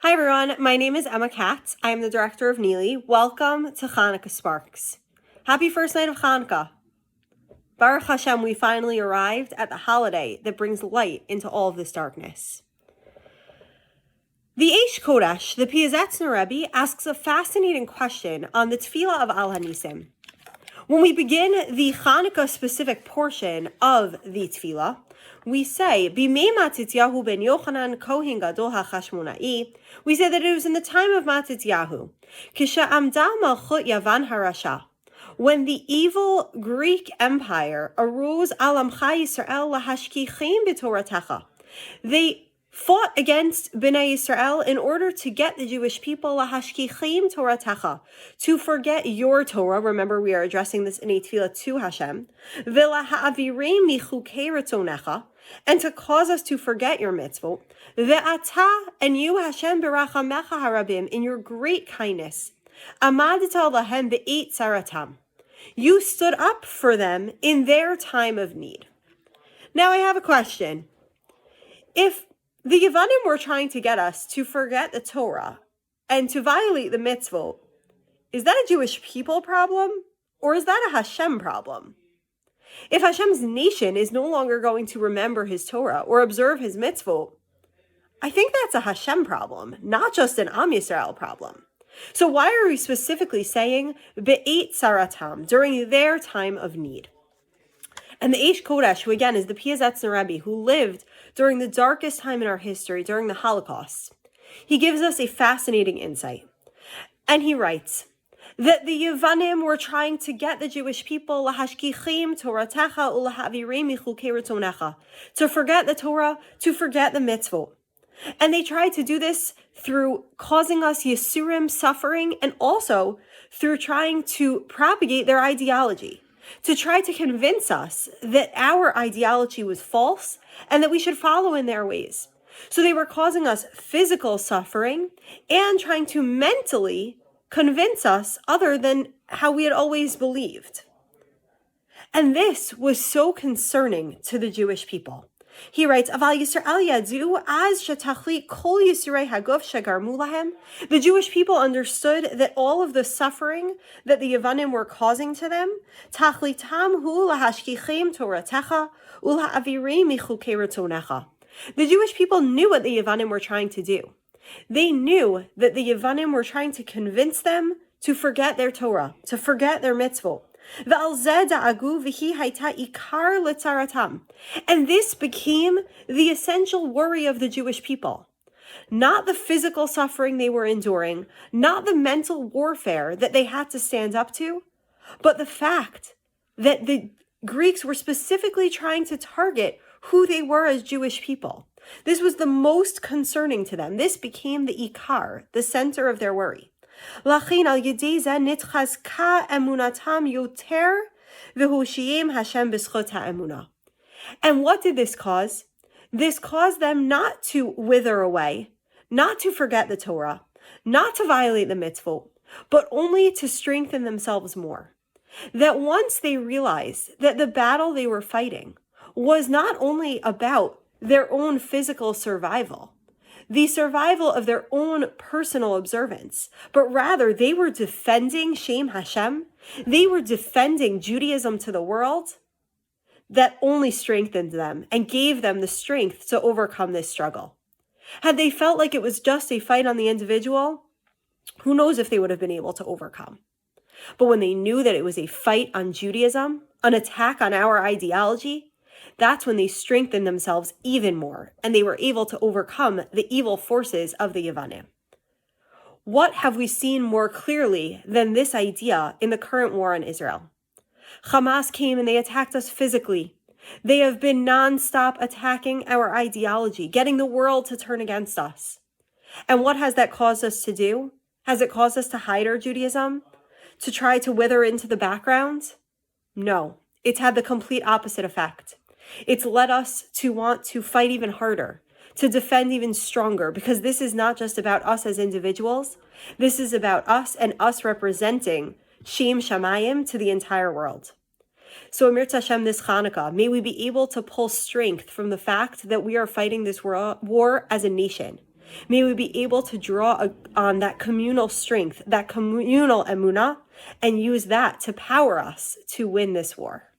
Hi everyone, my name is Emma Katz. I am the director of NILI. Welcome to Chanukah Sparks. Happy first night of Chanukah. Baruch Hashem, we finally arrived at the holiday that brings light into all of this darkness. The Eish Kodesh, the Piazetzner Rebbe, asks a fascinating question on the Tefillah of Al Hanisim. When we begin the Chanukah-specific portion of the Tefillah, we say, Bimei Matityahu ben Yochanan Kohen Gadol HaChashmonai. We say that it was in the time of Matityahu, Kisha Malchut Yavan Harasha, when the evil Greek Empire arose Al Amcha Yisrael Lahashkichim B'Toratecha. They fought against Bnei Yisrael in order to get the Jewish people lahashkichim Toratecha, to forget your Torah. Remember, we are addressing this in a tefillah to Hashem. V'laha'avirei michukei ratzonecha, and to cause us to forget your mitzvot. Ve'ata, and you Hashem b'rachamecha harabim, in your great kindness, amadita lahem be'eit saratam. You stood up for them in their time of need. Now I have a question. If the Yevanim were trying to get us to forget the Torah and to violate the mitzvot, is that a Jewish people problem or is that a Hashem problem? If Hashem's nation is no longer going to remember his Torah or observe his mitzvot, I think that's a Hashem problem, not just an Am Yisrael problem. So why are we specifically saying Be'eit Saratam, during their time of need? And the Eish Kodesh, who again is the Piazetzner Rebbe, who lived during the darkest time in our history, during the Holocaust, he gives us a fascinating insight. And he writes that the Yevanim were trying to get the Jewish people lahashkichim Toratecha ulahavirei michukei ratzonecha, to forget the Torah, to forget the mitzvot. And they tried to do this through causing us yisurim, suffering, and also through trying to propagate their ideology, to try to convince us that our ideology was false and that we should follow in their ways. So they were causing us physical suffering and trying to mentally convince us other than how we had always believed. And this was so concerning to the Jewish people. He writes, Aval Yisrael yadu az shetachli kol yisurei haguf shegarmu lahem. The Jewish people understood that all of the suffering that the Yevanim were causing to them, tachlitam hu lahashkichim toratecha ulha'avirei michukei ratzonecha. The Jewish people knew what the Yevanim were trying to do. They knew that the Yevanim were trying to convince them to forget their Torah, to forget their mitzvot. And this became the essential worry of the Jewish people. Not the physical suffering they were enduring, not the mental warfare that they had to stand up to, but the fact that the Greeks were specifically trying to target who they were as Jewish people. This was the most concerning to them. This became the ikar, the center of their worry. And what did this cause? This caused them not to wither away, not to forget the Torah, not to violate the mitzvot, but only to strengthen themselves more. That once they realized that the battle they were fighting was not only about their own physical survival, the survival of their own personal observance, but rather they were defending Shem Hashem, they were defending Judaism to the world, that only strengthened them and gave them the strength to overcome this struggle. Had they felt like it was just a fight on the individual, who knows if they would have been able to overcome. But when they knew that it was a fight on Judaism, an attack on our ideology, that's when they strengthened themselves even more, and they were able to overcome the evil forces of the Yevanim. What have we seen more clearly than this idea in the current war on Israel? Hamas came and they attacked us physically. They have been non-stop attacking our ideology, getting the world to turn against us. And what has that caused us to do? Has it caused us to hide our Judaism? To try to wither into the background? No, it's had the complete opposite effect. It's led us to want to fight even harder, to defend even stronger, because this is not just about us as individuals. This is about us and us representing Shem Shamayim to the entire world. So Amir Tashem this Chanukah, may we be able to pull strength from the fact that we are fighting this war as a nation. May we be able to draw on that communal strength, that communal emunah, and use that to power us to win this war.